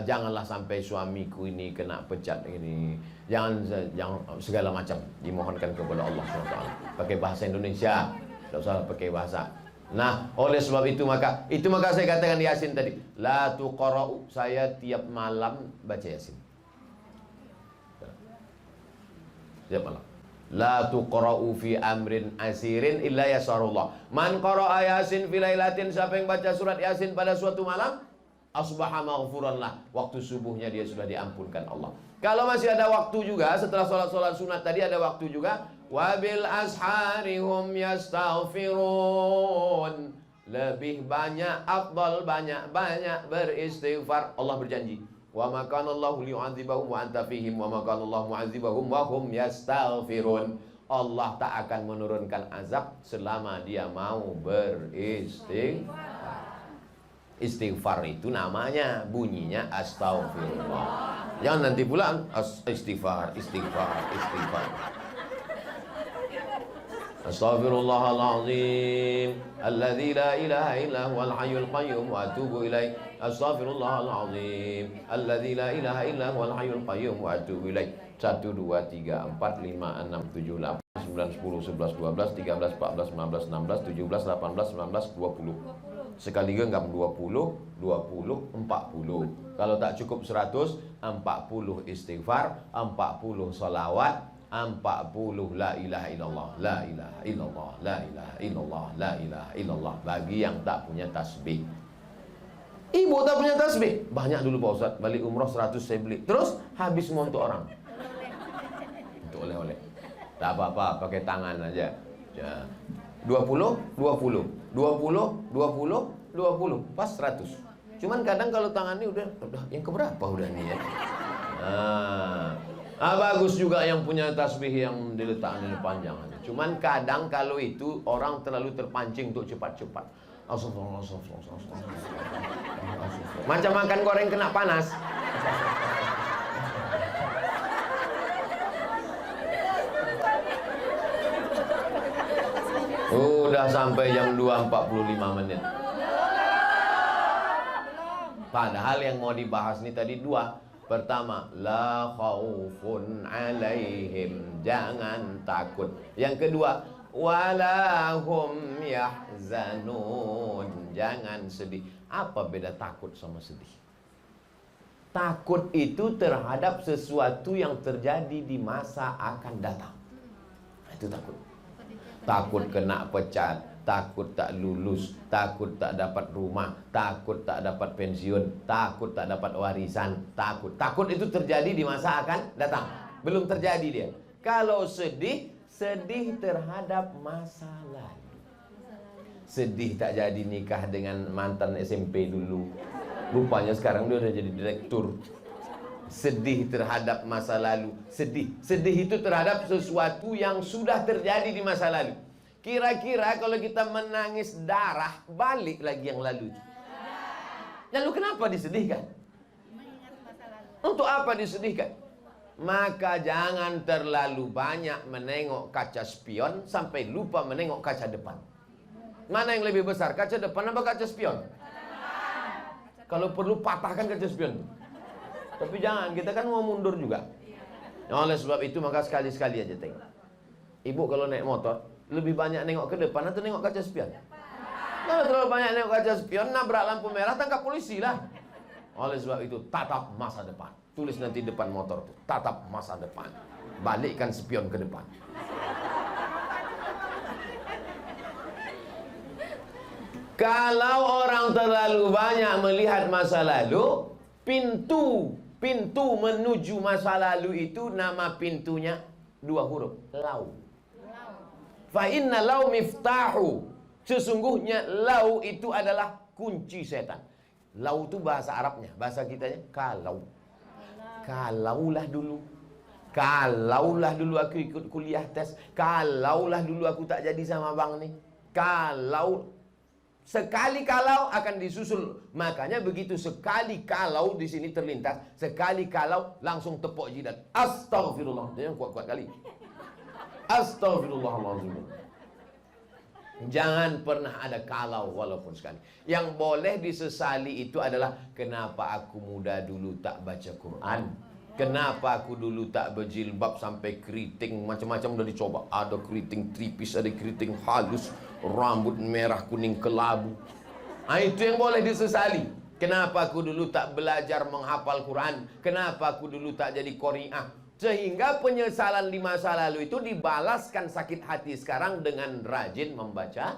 janganlah sampai suamiku ini kena pecat ini. Jangan segala macam dimohonkan kepada Allah SWT. Pakai bahasa Indonesia, tidak usah pakai bahasa. Nah, oleh sebab itu maka saya katakan di Yasin tadi, la tuqra'u, saya tiap malam baca Yasin. Tiap malam. La tuqra'u fi amrin asirin illa yasarullah. Man qara'a Yasin fi lailatin, siapa yang baca surat Yasin pada suatu malam, asbaha maghfuran lah. Waktu subuhnya dia sudah diampunkan Allah. Kalau masih ada waktu juga setelah sholat sunat tadi ada waktu juga. Wabil asharihum yastaghfirun. Lebih banyak, afdal banyak beristighfar. Allah berjanji, wa ma kana Allahu liyu'adzibahum wa anta fihim wa ma kana Allahu mu'adzibahum wa hum yastaghfirun. Allah tak akan menurunkan azab selama dia mau beristighfar. Istighfar itu namanya, bunyinya astaghfirullah. Jangan nanti pulang istighfar. Astaghfirullahalazim alladzi la ilaha illa huwal hayyul qayyum wa atubu ilaih. Astaghfirullahalazim alladzi la ilaha illa huwal hayyul qayyum wa atubu ilaih. 1 2 3 4 5 6 7 8 9 10 11 12 13 14 15 16 17 18 19 20. Sekali genggam 20, 40. Kalau tak cukup 100, 40 istighfar, 40 salawat, 40 la ilaha illallah, la ilaha illallah, la ilaha illallah, la ilaha illallah. Bagi yang tak punya tasbih. Ibu tak punya tasbih, banyak dulu Pak Ustaz. Balik umroh 100 saya beli. Terus habis semua untuk orang. Untuk oleh-oleh. Tak apa-apa, pakai tangan aja. 20, 20, pas 100. Cuman kadang kalau tangan ini udah yang keberapa udah nih ya. Bagus juga yang punya tasbih yang diletakkan panjang. Cuman kadang kalau itu orang terlalu terpancing untuk cepat-cepat. Macam makan goreng kena panas. Udah sampai jam 2.45 menit. Padahal yang mau dibahas nih tadi dua. Pertama, la khaufun alaihim, jangan takut. Yang kedua, walahum yahzanun, jangan sedih. Apa beda takut sama sedih? Takut itu terhadap sesuatu yang terjadi di masa akan datang. Itu takut. Takut kena pecat, takut tak lulus, takut tak dapat rumah, takut tak dapat pensiun, takut tak dapat warisan, takut itu terjadi di masa akan datang. Belum terjadi dia. Kalau sedih terhadap masa lalu. Sedih tak jadi nikah dengan mantan SMP dulu, rupanya sekarang dia udah jadi direktur. Sedih terhadap masa lalu. Sedih itu terhadap sesuatu yang sudah terjadi di masa lalu. Kira-kira kalau kita menangis darah, balik lagi yang lalu. Lalu kenapa disedihkan? Untuk apa disedihkan? Maka jangan terlalu banyak menengok kaca spion sampai lupa menengok kaca depan. Mana yang lebih besar, kaca depan atau kaca spion? Kalau perlu patahkan kaca spion. Tapi jangan, kita kan mau mundur juga. Oleh sebab itu maka sekali-sekali aja tengok. Ibu kalau naik motor, lebih banyak nengok ke depan atau nengok kaca spion? Kalau terlalu banyak nengok kaca spion, nabrak lampu merah, tangkap polisi lah. Oleh sebab itu, tatap masa depan. Tulis nanti depan motor tuh, tatap masa depan. Balikkan spion ke depan. Kalau orang terlalu banyak melihat masa lalu, pintu menuju masa lalu itu nama pintunya 2 huruf, lau. Fa inna lau miftahu. Sesungguhnya lau itu adalah kunci setan. Lau itu bahasa Arabnya, bahasa kitanya kalau. Kalaulah dulu aku ikut kuliah tes, kalaulah dulu aku tak jadi sama bang nih. Sekali kalau akan disusul. Makanya begitu sekali kalau di sini terlintas, sekali kalau langsung tepuk jidat. Astaghfirullah. Dia kuat-kuat kali. Astaghfirullahaladzim. Jangan pernah ada kalau walaupun sekali. Yang boleh disesali itu adalah kenapa aku muda dulu tak baca Quran. Kenapa aku dulu tak berjilbab sampai keriting macam-macam udah dicoba. Ada keriting tripis, ada keriting halus, rambut merah kuning kelabu. Itu yang boleh disesali. Kenapa aku dulu tak belajar menghafal Quran? Kenapa aku dulu tak jadi qari'ah? Sehingga penyesalan di masa lalu itu dibalaskan sakit hati sekarang dengan rajin membaca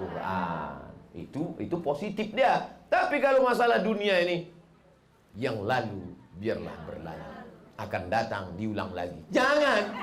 Quran. Itu positif dia. Tapi kalau masalah dunia ini, yang lalu biarlah berlalu. Akan datang diulang lagi. Jangan.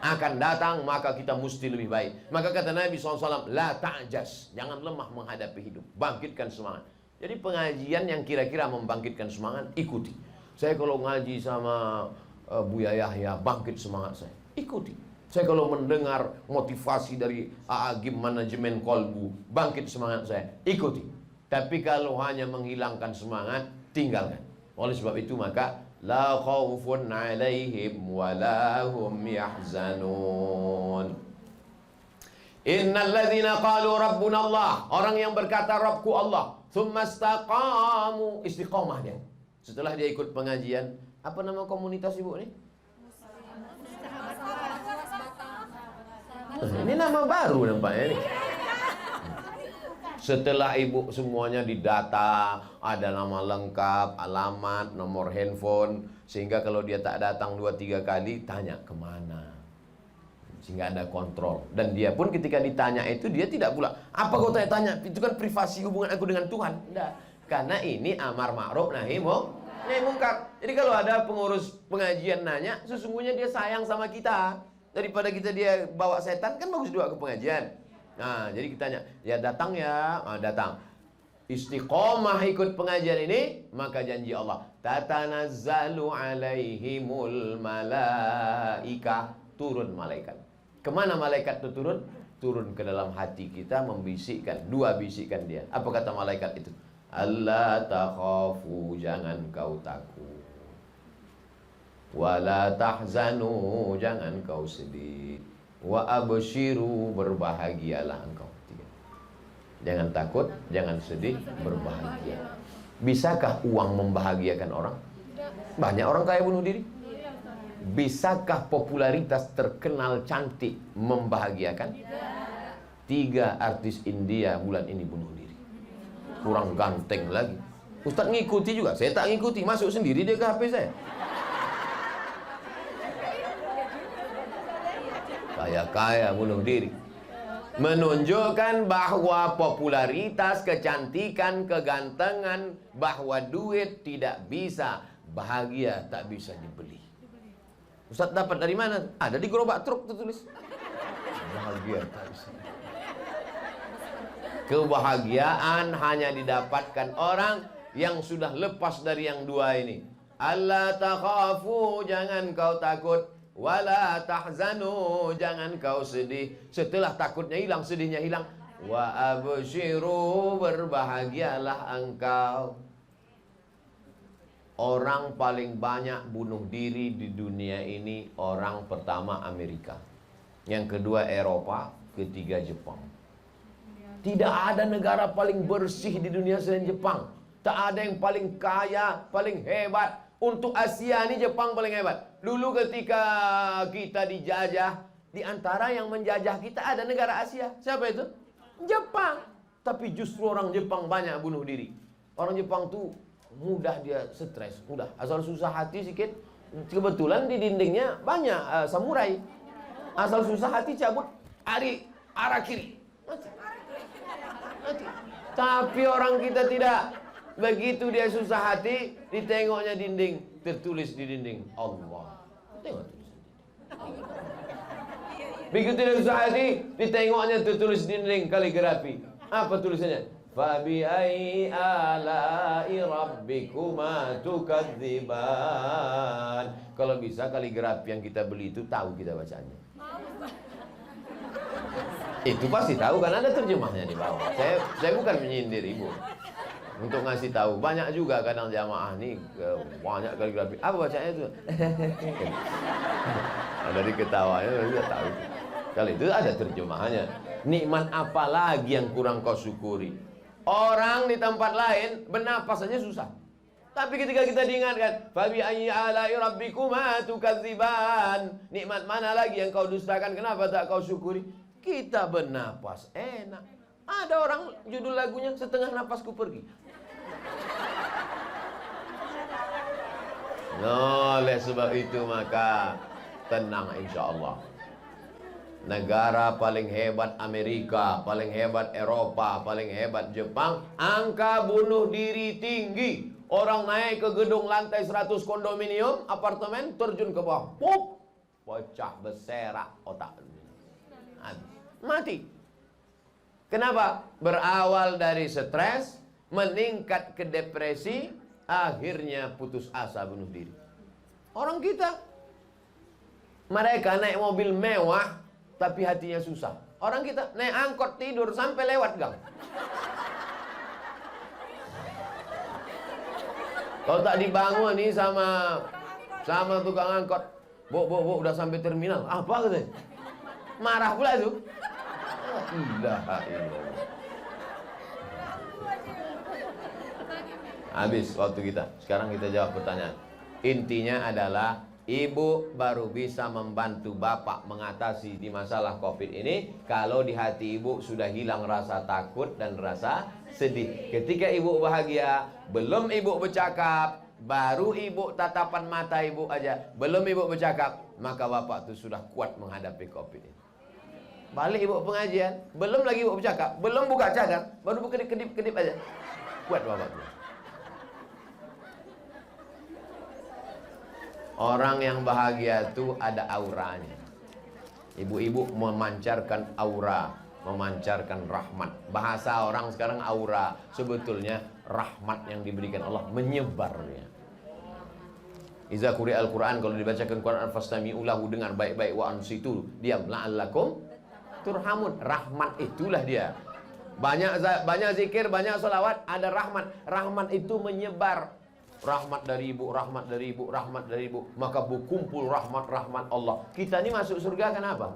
Akan datang maka kita mesti lebih baik. Maka kata Nabi SAW, la ta'jas. Jangan lemah menghadapi hidup. Bangkitkan semangat. Jadi pengajian yang kira-kira membangkitkan semangat, ikuti. Saya kalau ngaji sama Buya Yahya, bangkit semangat saya, ikuti. Saya kalau mendengar motivasi dari Agim Manajemen Kolbu, bangkit semangat saya, ikuti. Tapi kalau hanya menghilangkan semangat, tinggalkan. Oleh sebab itu maka la khaufun alaihim wa la hum yahzanun. Innal ladzina qalu rabbuna Allah, orang yang berkata Rabbku Allah, tsumma istaqamu, istiqamah dia. Setelah dia ikut pengajian, apa nama komunitas ibu ini? Ini nama baru nampaknya ini. Setelah ibu semuanya didata, ada nama lengkap, alamat, nomor handphone, sehingga kalau dia tak datang 2-3 kali, tanya kemana, sehingga ada kontrol. Dan dia pun ketika ditanya itu, dia tidak pula, apa kau tanya-tanya, itu kan privasi hubungan aku dengan Tuhan. Tidak, karena ini amar ma'ruf nahi mungkar. Jadi kalau ada pengurus pengajian nanya, sesungguhnya dia sayang sama kita. Daripada kita dia bawa setan, kan bagus juga ke pengajian. Nah, jadi kita tanya, ya datang ya, datang. Istiqomah ikut pengajian ini, maka janji Allah, tatanazzalu alaihimul malaika, turun malaikat. Kemana malaikat itu turun? Turun ke dalam hati kita, membisikkan, 2 bisikan dia. Apa kata malaikat itu? Allah takhafu, jangan kau takut. Wala tahzanu, jangan kau sedih. Wa abshiru, berbahagialah engkau. Jangan takut, jangan sedih, berbahagia. Bisakah uang membahagiakan orang? Banyak orang kaya bunuh diri. Bisakah popularitas terkenal cantik membahagiakan? 3 artis India bulan ini bunuh diri. Kurang ganteng lagi. Ustaz ngikuti juga, saya tak ngikuti, masuk sendiri dia ke HP saya. Kaya-kaya bunuh diri. Menunjukkan bahwa popularitas, kecantikan, kegantengan, bahwa duit tidak bisa, bahagia tak bisa dibeli. Ustaz dapat dari mana? Ada di gerobak truk tertulis. Bahagia tak bisa. Kebahagiaan hanya didapatkan orang yang sudah lepas dari yang 2 ini. Allah takhafu, jangan kau takut. Wala tahzanu, jangan kau sedih. Setelah takutnya hilang, sedihnya hilang. Wa abshiru, berbahagialah engkau. Orang paling banyak bunuh diri di dunia ini, orang pertama Amerika, yang kedua Eropa, ketiga Jepang. Tidak ada negara paling bersih di dunia selain Jepang. Tak ada yang paling kaya, paling hebat. Untuk Asia ini Jepang paling hebat. Dulu ketika kita dijajah, di antara yang menjajah kita ada negara Asia. Siapa itu? Jepang. Tapi justru orang Jepang banyak bunuh diri. Orang Jepang tuh mudah dia stres, mudah. Asal susah hati sedikit, kebetulan di dindingnya banyak samurai. Asal susah hati cabut, arah kiri. Mati. Tapi orang kita tidak. Begitu dia susah hati, ditengoknya dinding, tertulis di dinding Allah. Tengok tulisan dinding. Begitu dia susah hati, ditengoknya tertulis di dinding kaligrafi. Apa tulisannya? Fabi ai ala'i rabbikuma tukadziban. Kalau bisa kaligrafi yang kita beli itu tahu kita bacanya. Itu pasti tahu kan, ada terjemahnya di bawah. Saya bukan menyindir ibu. Untuk ngasih tahu, banyak juga kadang jamaah nih banyak kaligrafi. Apa bacanya itu? Dari ketawanya sudah tahu. Kalau itu ada terjemahannya. Nikmat apa lagi yang kurang kau syukuri? Orang di tempat lain bernapas saja susah. Tapi ketika kita diingatkan, fabi ayyi ala'i rabbikuma tukadziban, nikmat mana lagi yang kau dustakan, kenapa tak kau syukuri? Kita bernapas enak. Ada orang judul lagunya setengah napasku pergi. Oleh sebab itu maka tenang insya Allah. Negara paling hebat Amerika, paling hebat Eropa, paling hebat Jepang, angka bunuh diri tinggi. Orang naik ke gedung lantai 100 kondominium, apartemen, terjun ke bawah, pop, pecah berserak otak, mati. Kenapa? Berawal dari stres, meningkat ke depresi, akhirnya putus asa bunuh diri. Orang kita, mereka naik mobil mewah, tapi hatinya susah. Orang kita naik angkot tidur sampai lewat gang. Kalau tak dibangun nih sama tukang angkot, bu, udah sampai terminal. Apa katanya? Marah pula itu. Ilaha illallah. Habis waktu kita. Sekarang kita jawab pertanyaan. Intinya adalah ibu baru bisa membantu bapak mengatasi di masalah COVID ini kalau di hati ibu sudah hilang rasa takut dan rasa sedih. Ketika ibu bahagia, belum ibu bercakap, baru ibu tatapan mata ibu aja, belum ibu bercakap, maka bapak itu sudah kuat menghadapi COVID ini. Balik ibu pengajian, belum lagi ibu bercakap, belum buka cadar, baru kedip-kedip aja, kuat bapak itu. Orang yang bahagia itu ada auranya. Ibu-ibu memancarkan aura, memancarkan rahmat. Bahasa orang sekarang aura, sebetulnya rahmat yang diberikan Allah menyebarnya. Iza quri'al Quran, kalau dibacakan Quran fastami'u lahu, dengar baik-baik, wa ansitu, diam, la'allakum turhamun. Rahmat itulah dia. Banyak zikir, banyak salawat, ada rahmat. Rahmat itu menyebar. Rahmat dari ibu, rahmat dari ibu, rahmat dari ibu. Maka berkumpul rahmat-rahmat Allah. Kita ini masuk surga kenapa?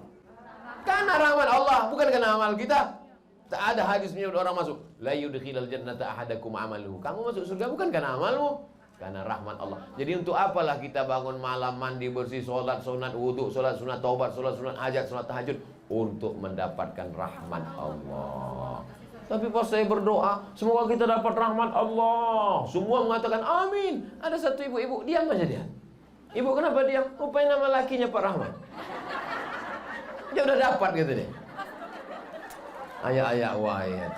Karena rahmat Allah, bukan karena amal kita. Tak ada hadis menyebut orang masuk la yudkhilal jannata ahadakum amaluhu. Kamu masuk surga bukan karena amalmu, karena rahmat Allah. Jadi untuk apalah kita bangun malam, mandi bersih, sholat sunat wudhu, sholat sunat taubat, sholat sunat hajat, sholat tahajud, untuk mendapatkan rahmat Allah. Tapi pas saya berdoa, semoga kita dapat rahmat Allah, semua mengatakan amin. Ada satu ibu-ibu, diam aja dia. Ibu kenapa diam? Rupanya nama lakinya Pak Rahmat. Dia udah dapat gitu deh. Ayah-ayah wah ya.